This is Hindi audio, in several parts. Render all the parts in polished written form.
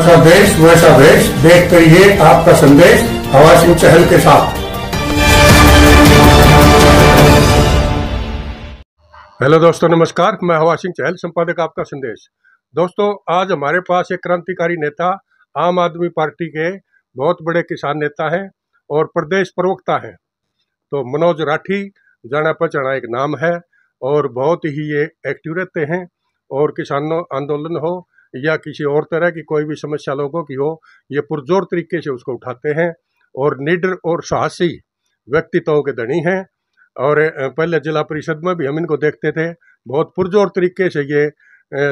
जैसा देश वैसा वेश, देखते रहिए आपका संदेश हवा सिंह चहल के साथ। हेलो दोस्तों, नमस्कार। मैं हवा सिंह चहल, संपादक आपका संदेश। दोस्तों, आज हमारे पास एक क्रांतिकारी नेता, आम आदमी पार्टी के बहुत बड़े किसान नेता हैं और प्रदेश प्रवक्ता हैं। तो मनोज राठी जाना पहचाना एक नाम है और बहुत ही ये एक्टिव रहते हैं और किसानों आंदोलन हो या किसी और तरह की कोई भी समस्या लोगों की हो, ये पुरजोर तरीके से उसको उठाते हैं और निडर और साहसी व्यक्तित्वों के धनी हैं। और पहले जिला परिषद में भी हम इनको देखते थे, बहुत पुरजोर तरीके से ये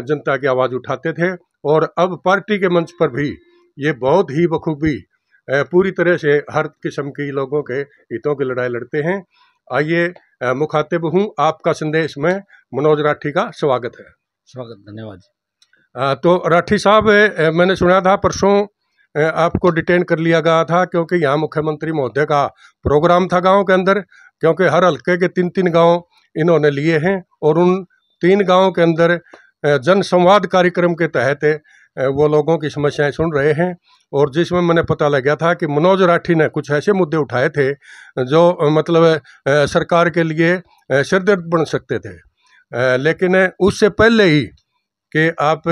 जनता की आवाज़ उठाते थे और अब पार्टी के मंच पर भी ये बहुत ही बखूबी पूरी तरह से हर किस्म की लोगों के हितों की लड़ाई लड़ते हैं। आइए, मुखातिब हूँ आपका संदेश में मनोज राठी का स्वागत है। स्वागत, धन्यवाद। तो राठी साहब, मैंने सुना था परसों आपको डिटेन कर लिया गया था क्योंकि यहाँ मुख्यमंत्री महोदय का प्रोग्राम था गांव के अंदर, क्योंकि हर हल्के के 3-3 गांव इन्होंने लिए हैं और उन 3 गांवों के अंदर जन संवाद कार्यक्रम के तहत वो लोगों की समस्याएं सुन रहे हैं। और जिसमें मैंने पता लगा था कि मनोज राठी ने कुछ ऐसे मुद्दे उठाए थे जो मतलब सरकार के लिए सिरदर्द बन सकते थे, लेकिन उससे पहले ही कि आप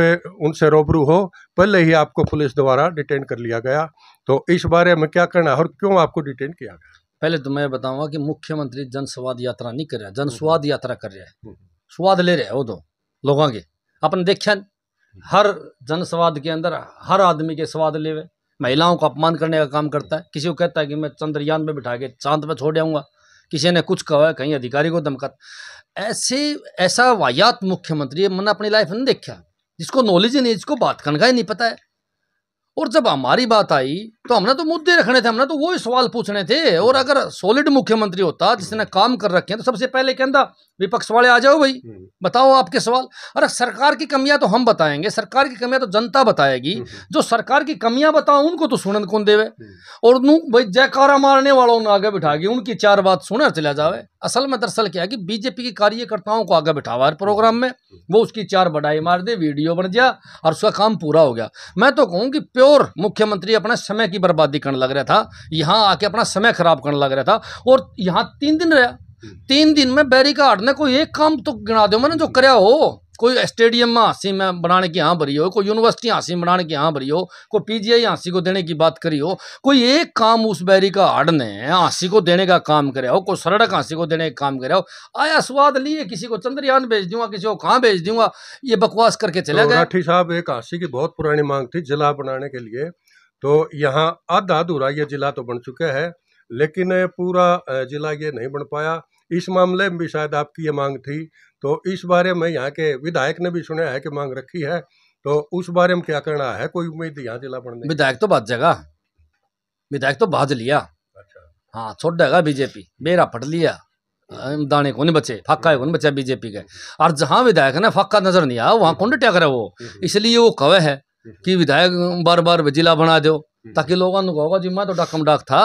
उनसे रूबरू हो, पहले ही आपको पुलिस द्वारा डिटेन कर लिया गया। तो इस बारे में क्या करना है और क्यों आपको डिटेन किया गया? पहले तो मैं बताऊंगा कि मुख्यमंत्री जन संवाद यात्रा नहीं कर रहा, जन स्वाद यात्रा कर रहा है। स्वाद ले रहे हैं वो तो लोगों के। अपन देखिए, हर जन संवाद के अंदर हर आदमी के स्वाद ले हुए, महिलाओं का अपमान करने का काम करता है। किसी को कहता है कि मैं चंद्रयान पे बिठा के चांद पे छोड़ आऊंगा, किसी ने कुछ कहा है, कहीं अधिकारी को धमका। ऐसा वाहियात मुख्यमंत्री है, मैंने अपनी लाइफ में देखा, जिसको नॉलेज ही नहीं, जिसको बात करने का ही नहीं पता है। और जब हमारी बात आई तो हमने तो मुद्दे रखने थे, हमने तो वही सवाल पूछने थे। और अगर सॉलिड मुख्यमंत्री होता जिसने काम कर रखे हैं तो सबसे पहले कहता विपक्ष वाले आ जाओ भाई, बताओ आपके सवाल। अरे सरकार की कमियां तो हम बताएंगे, सरकार की कमियां तो जनता बताएगी। जो सरकार की कमियां बताओ उनको तो सुनन कौन देवे, और भाई जयकारा मारने वालों ने आगे बिठा के उनकी 4 बात सुने चला जावे। असल में दरअसल क्या है कि बीजेपी के कार्यकर्ताओं को आगे बिठावा है प्रोग्राम में, वो उसकी 4 बढ़ाई मार दे, वीडियो बन गया और उसका काम पूरा हो गया। मैं तो कहूँ कि प्योर मुख्यमंत्री अपने समय की बर्बादी करने लग रहा था, यहाँ आके अपना समय खराब करने लग रहा था। और यहाँ 3 दिन रहा, 3 दिन में बैरिकाड ने कोई एक काम तो गिना दो मैंने जो कराया हो। कोई स्टेडियम में हाँसी में बनाने की यहाँ भरी हो, कोई यूनिवर्सिटी हाँसी में बनाने की यहाँ भरी हो, कोई पीजीआई हाँसी को देने की बात करी हो, कोई एक काम उस बैरिकाड ने हाँसी को देने का काम कराया हो, कोई सड़क हाँसी को देने का काम कराया हो। आया स्वाद लिए, किसी को चंद्रयान भेज दूंगा, किसी को कहाँ भेज दूंगा, ये बकवास करके चला गया। राठी साहब, एक हाँसी की बहुत पुरानी मांग थी जिला बनाने के लिए, तो यहाँ आधा अधूरा ये जिला तो बन चुका है, लेकिन पूरा जिला ये नहीं बन पाया। इस मामले में भी शायद आपकी ये मांग थी, तो इस बारे में यहाँ के विधायक ने भी सुना है कि मांग रखी है, तो उस बारे में क्या करना है? कोई उम्मीद यहाँ जिला बनने? विधायक तो भाज जाएगा, विधायक तो भाज लिया। अच्छा, हाँ, छोड़ देगा बीजेपी, बेरा फट लिया, दाने को नहीं बचे, फाका को नहीं बचा बीजेपी के। और जहाँ विधायक ने फाका नजर नहीं आया वहाँ कौन टैग रहा वो, इसलिए वो कवे है कि विधायक बार बार जिला बना दो, ताकि लोगों ने कहोगा जी मैं तो डाकम डाक था,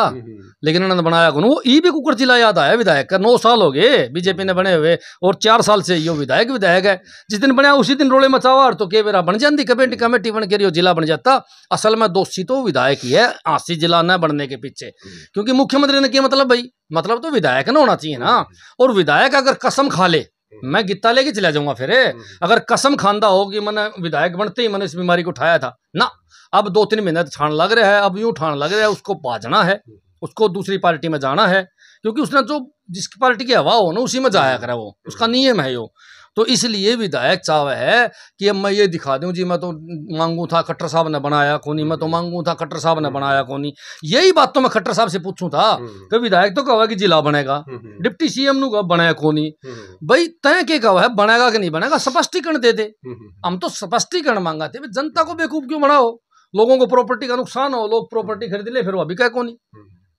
लेकिन उन्होंने बनाया कौन? वो ई भी कुकर जिला याद आया विधायक का। 9 साल हो गए बीजेपी ने बने हुए और 4 साल से यो विधायक है। जिस दिन बनाया उसी दिन रोले मचावा तो के बेरा बन जाती कमेटी बन के जिला बन जाता। असल में दोषी तो विधायक ही है हाँसी जिला न बनने के पीछे, क्योंकि मुख्यमंत्री ने किया मतलब भाई, मतलब तो विधायक न होना चाहिए ना। और विधायक अगर कसम खा ले, मैं गित्ता लेके चला जाऊंगा फिर, अगर कसम खांदा हो कि मैंने विधायक बनते ही मैंने इस बीमारी को उठाया था ना, अब 2-3 महीने ठान लग रहा है, अब यूं ठान लग रहा है उसको भाजना है, उसको दूसरी पार्टी में जाना है, क्योंकि उसने जो जिसकी पार्टी की हवा हो ना उसी में जाया करा, वो उसका नियम है यो। तो इसलिए विधायक चाहे है कि अब मैं ये दिखा दूं जी मैं तो मांगू था खट्टर साहब ने बनाया कोनी, मैं तो मांगू था खट्टर साहब ने बनाया कोनी। यही बात तो मैं खट्टर साहब से पूछूं था कि विधायक तो कहा कि जिला बनेगा, डिप्टी सीएम नु बनाया कोनी, भाई तय के कहा है बनेगा कि नहीं बनेगा, स्पष्टीकरण दे दे। हम तो स्पष्टीकरण मांगा थे, जनता को बेवकूफ क्यों बनाओ? लोगों को प्रॉपर्टी का नुकसान हो, लोग प्रॉपर्टी खरीद ले, फिर वो अभी क्या कोनी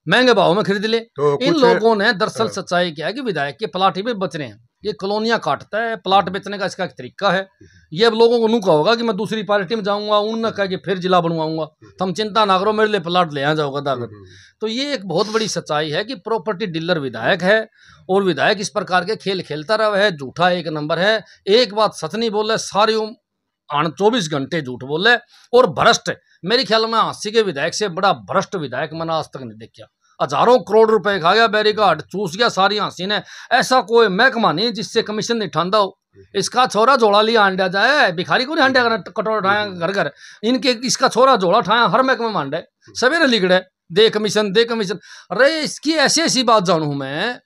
महंगे भाव में खरीद ले। तो इन लोगों ने दरअसल सच्चाई क्या है कि विधायक के प्लाट ही भी बच रहे हैं, ये कॉलोनियां काटता है, प्लाट बेचने का इसका एक तरीका है। ये अब लोगों को नू कहोगा कि मैं दूसरी पार्टी में जाऊंगा, उन्होंने कहा कि फिर जिला बनवाऊंगा, तुम चिंता ना करो मेरे लिए प्लाट ले आ जाओगा दागत। तो ये एक बहुत बड़ी सच्चाई है कि प्रॉपर्टी डीलर विधायक है और विधायक इस प्रकार के खेल खेलता रहा है, झूठा एक नंबर है। एक बात सच नहीं बोल रहे, सारी आन 24 घंटे झूठ बोले और भ्रष्ट। मेरे ख्याल में हांसी के विधायक से बड़ा भ्रष्ट विधायक मैंने आज तक नहीं देखा। हजारों करोड़ रुपए खा गया, बैरिकाड चूस गया सारी हांसी ने। ऐसा कोई महकमा नहीं जिससे कमीशन नहीं ठांदा हो। इसका छोरा झोला लिया हांडा जाए, भिखारी को नहीं हांडा कटोरा उठाया घर घर। इनके इसका छोरा झोला उठाया हर महकमे में हांडे, सवेरे लिगड़े दे कमीशन दे कमीशन। अरे इसकी ऐसी ऐसी बात जानू मैं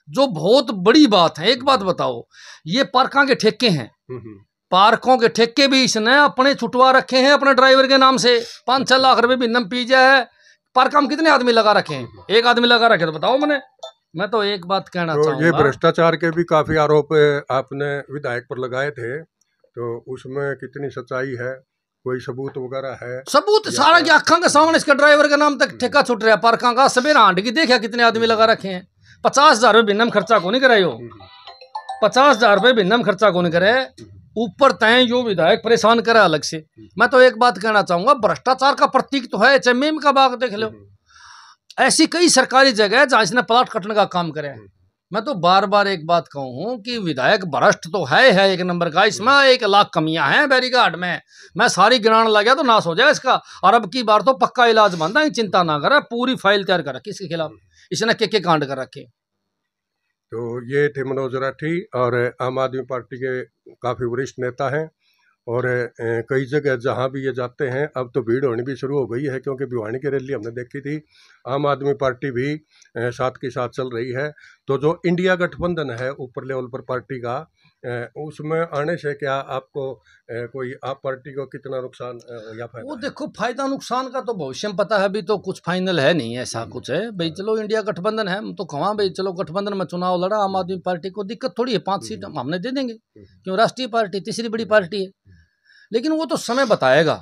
जो बहुत बड़ी बात है। एक बात बताओ, ये पार्कों के ठेके हैं, पार्कों के ठेके भी इसने अपने छुटवा रखे हैं अपने ड्राइवर के नाम से। 5-6 लाख रुपए भी नम पी जाए। पार्क में कितने आदमी लगा रखे हैं? एक आदमी लगा रखे तो बताओ मैं तो एक बात कहना चाहूंगा। ये भ्रष्टाचार के भी काफी आरोप आपने विधायक पर लगाए थे, तो उसमें कितनी सच्चाई है? कोई सबूत वगैरह है? सबूत सारा की आंखों के सामने इसका ड्राइवर का नाम तक ठेका छूट रहा है पार्कों का। सवेरे हांड की देखा कितने आदमी लगा रखे हैं। 50,000 रुपये भिन्नम खर्चा को नहीं कराए हो, 50,000 रुपये भिन्नम खर्चा को नहीं करे। ऊपर तय यो विधायक परेशान करे अलग से। मैं तो एक बात कहना चाहूंगा, भ्रष्टाचार का प्रतीक तो है, चमेम का बाग देख लो। ऐसी कई सरकारी जगह है जहां इसने प्लाट कटने का काम करे। मैं तो बार बार एक बात कहूं कि विधायक भ्रष्ट तो है एक नंबर का। इसमें 1 लाख कमियां हैं बैरिकाड में, मैं सारी गिनाने लगा तो नाश हो जाए इसका। और अब की बार तो पक्का इलाज बनता है, चिंता ना करे। पूरी फाइल तैयार कर रखी इसके खिलाफ, इसने के कांड कर रखे। तो ये थे मनोज राठी, और आम आदमी पार्टी के काफ़ी वरिष्ठ नेता हैं। और कई जगह जहाँ भी ये जाते हैं अब तो भीड़ होनी भी शुरू हो गई है, क्योंकि भिवानी की रैली हमने देखी थी। आम आदमी पार्टी भी साथ के साथ चल रही है। तो जो इंडिया गठबंधन है ऊपर लेवल पर पार्टी का, उसमें आने से क्या आपको कोई आप पार्टी को कितना नुकसान या फायदा? वो देखो, फायदा नुकसान का तो भविष्य में पता है, अभी तो कुछ फाइनल है नहीं। ऐसा कुछ है भाई, चलो इंडिया गठबंधन है तो कहाँ भाई, चलो गठबंधन में चुनाव लड़ा आम आदमी पार्टी को, दिक्कत थोड़ी है। 5 सीट हमने दे देंगे, क्यों? राष्ट्रीय पार्टी तीसरी बड़ी पार्टी है। लेकिन वो तो समय बताएगा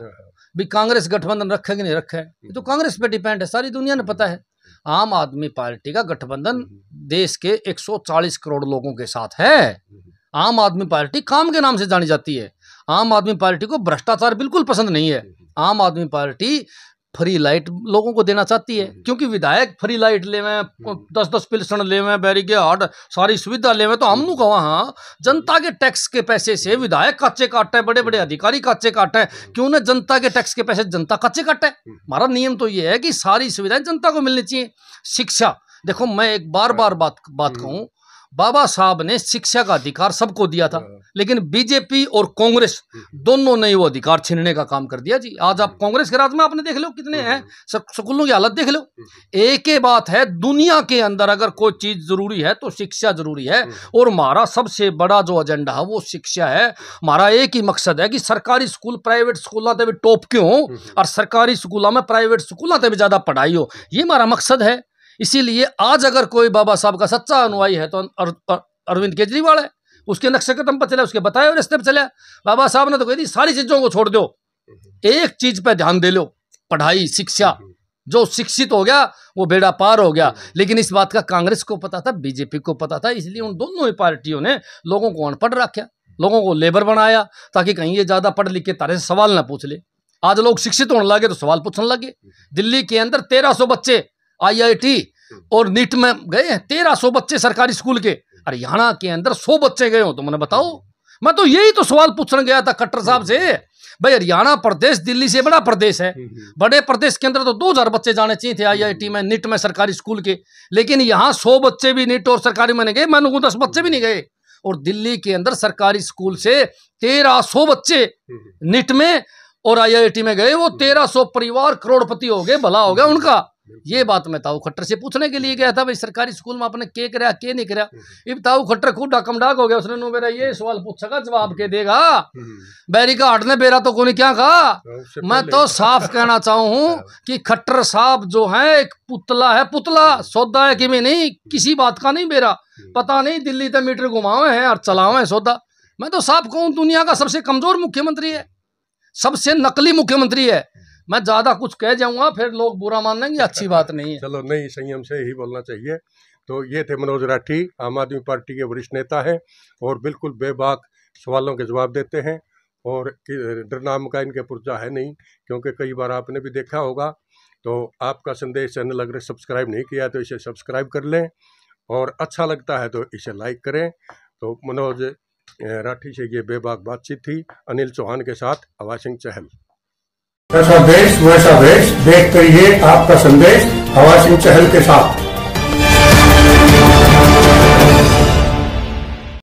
भी कांग्रेस गठबंधन रखे कि नहीं रखे। ये तो कांग्रेस पे डिपेंड है, सारी दुनिया ने पता है। आम आदमी पार्टी का गठबंधन देश के 140 करोड़ लोगों के साथ है। आम आदमी पार्टी काम के नाम से जानी जाती है। आम आदमी पार्टी को भ्रष्टाचार बिल्कुल पसंद नहीं है। आम आदमी पार्टी फ्री लाइट लोगों को देना चाहती है, क्योंकि विधायक फ्री लाइट लेवे, 10-10 पिल्सन लेवे, बैरिकेड सारी सुविधा लेवे, तो हम कहा हाँ जनता के टैक्स के पैसे से विधायक कच्चे काटते हैं, बड़े बड़े अधिकारी कच्चे काटते हैं। क्यों ना जनता के टैक्स के पैसे जनता कच्चे काटे? हमारा नियम तो ये है कि सारी सुविधाएं जनता को मिलनी चाहिए। शिक्षा देखो, मैं एक बार बात कहूँ, बाबा साहब ने शिक्षा का अधिकार सबको दिया था, लेकिन बीजेपी और कांग्रेस दोनों ने वो अधिकार छीनने का काम कर दिया जी। आज आप कांग्रेस के राज में आपने देख लो कितने हैं, स्कूलों की हालत देख लो। एक ही बात है, दुनिया के अंदर अगर कोई चीज जरूरी है तो शिक्षा जरूरी है। और हमारा सबसे बड़ा जो एजेंडा है वो शिक्षा है। हमारा एक ही मकसद है कि सरकारी स्कूल प्राइवेट स्कूलों से भी टॉप क्यों हो, और सरकारी स्कूलों में प्राइवेट स्कूलों से भी ज्यादा पढ़ाई हो, ये हमारा मकसद है। इसीलिए आज अगर कोई बाबा साहब का सच्चा अनुयायी है तो अरविंद केजरीवाल है। उसके नक्शे कदम पर चले, उसके बताए हुए रास्ते पर चले। बाबा साहब ने तो कही थी सारी चीजों को छोड़ दो, एक चीज पे ध्यान दे लो, पढ़ाई शिक्षा। जो शिक्षित हो गया वो बेड़ा पार हो गया। लेकिन इस बात का कांग्रेस को पता था, बीजेपी को पता था, इसलिए उन दोनों ही पार्टियों ने लोगों को अनपढ़ रखा, लोगों को लेबर बनाया, ताकि कहीं ये ज्यादा पढ़ लिख के तारे से सवाल ना पूछ ले। आज लोग शिक्षित होने लगे तो सवाल पूछने लगे। दिल्ली के अंदर 1300 बच्चे IIT और नीट में गए हैं, 1300 बच्चे सरकारी स्कूल के। हरियाणा के अंदर 100 बच्चे गए हो तो मैंने बताओ। मैं तो यही तो सवाल पूछने गया था खट्टर साहब से, भाई हरियाणा प्रदेश दिल्ली से बड़ा प्रदेश है, बड़े प्रदेश के अंदर तो 2000 बच्चे जाने चाहिए थे IIT में, नीट में, सरकारी स्कूल के। लेकिन यहाँ 100 बच्चे भी नीट और सरकारी में नहीं गए, मैंने 10 बच्चे भी नहीं गए। और दिल्ली के अंदर सरकारी स्कूल से 1300 बच्चे नीट में और IIT में गए। वो 1300 परिवार करोड़पति हो गए, भला हो गया उनका। ये बात मैं ताऊ खट्टर से पूछने के लिए गया था, भाई सरकारी स्कूल में आपने के कराया के नहीं कराया। ये ताऊ खट्टर खूब डाकम डाक हो गया, उसने नो मेरा ये सवाल पूछेगा जवाब के देगा। बैरिकाड ने बेरा तो कोई क्या कहा। मैं तो साफ कहना चाहूँ कि खट्टर साहब जो है एक पुतला है, पुतला सौदा है कि में नहीं, किसी बात का नहीं बेरा। पता नहीं दिल्ली तक मीटर घुमावे हैं और चलावे सौदा। मैं तो साफ कहूँ दुनिया का सबसे कमजोर मुख्यमंत्री है, सबसे नकली मुख्यमंत्री है। मैं ज्यादा कुछ कह जाऊंगा फिर लोग बुरा मान लेंगे, अच्छी बात नहीं है। चलो नहीं, संयम से ही बोलना चाहिए। तो ये थे मनोज राठी, आम आदमी पार्टी के वरिष्ठ नेता हैं और बिल्कुल बेबाक सवालों के जवाब देते हैं। और डरनाम का इनके पुर्जा है नहीं, क्योंकि कई बार आपने भी देखा होगा। तो आपका संदेश चैनल अगर सब्सक्राइब नहीं किया तो इसे सब्सक्राइब कर लें, और अच्छा लगता है तो इसे लाइक करें। तो मनोज राठी से ये बेबाक बातचीत थी अनिल चौहान के साथ हवा सिंह चहल। जैसा देश वैसा भेष, देखते रहिए आपका संदेश हवा सिंह चहल के साथ।